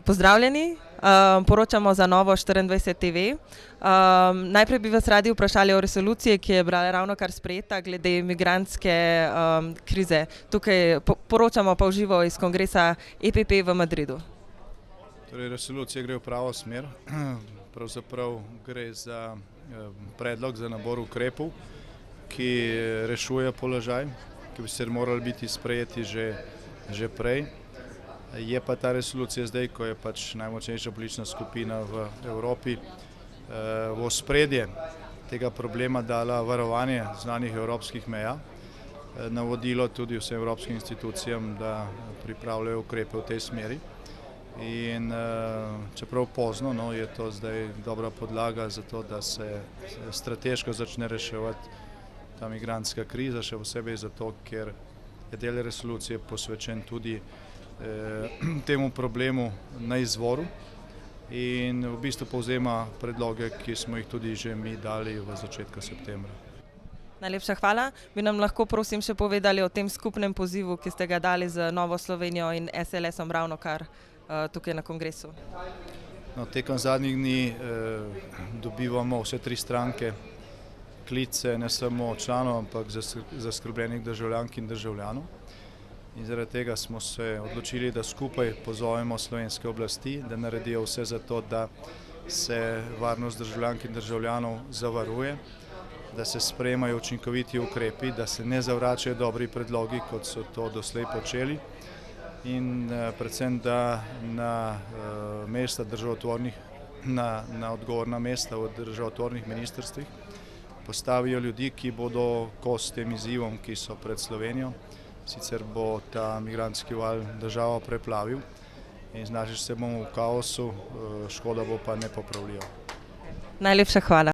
Pozdravljeni, poročamo za Novo24 TV. Najprej bi vas radi vprašali o resoluciji, ki je bila ravnokar sprejeta glede migrantske krize. Tukaj poročamo pa v živo iz kongresa EPP v Madridu. Torej, resolucija gre v pravo smer. Pravzaprav gre za predlog za nabor ukrepov, ki rešuje položaj, ki bi se morali biti sprejeti že prej. Je pa ta resolucija zdaj, ko je pač najmočnejša politična skupina v Evropi, v ospredje tega problema dala varovanje znanih evropskih meja, navodilo tudi vsem evropskim institucijam, da pripravljajo ukrepe v tej smeri. In čeprav pozno, je to zdaj dobra podlaga za to, da se strateško začne reševati ta migrantska kriza, še posebej zato, ker je del resolucije posvečen tudi temu problemu na izvoru in v bistvu povzema predloge, ki smo jih tudi že mi dali v začetku septembra. Najlepša hvala. Bi nam lahko prosim še povedali o tem skupnem pozivu, ki ste ga dali z Novo Slovenijo in SLS-om ravnokar tukaj na kongresu? Tekom zadnjih dni dobivamo vse tri stranke klice ne samo članov, ampak zaskrbljenih državljank in državljanov. In zaradi tega smo se odločili, da skupaj pozovemo slovenske oblasti, da naredijo vse za to, da se varnost državljank in državljanov zavaruje, da se sprejemajo učinkoviti ukrepi, da se ne zavračajo dobri predlogi, kot so to doslej počeli, in predvsem, da na mesta državotvornih, na odgovorna mesta v državotvornih ministrstvih postavijo ljudi, ki bodo kos tem izzivom, ki so pred Slovenijo. Sicer bo ta migrantski val državo preplavil in znašli se bomo v kaosu, škoda bo pa nepopravljiva. Najlepša hvala.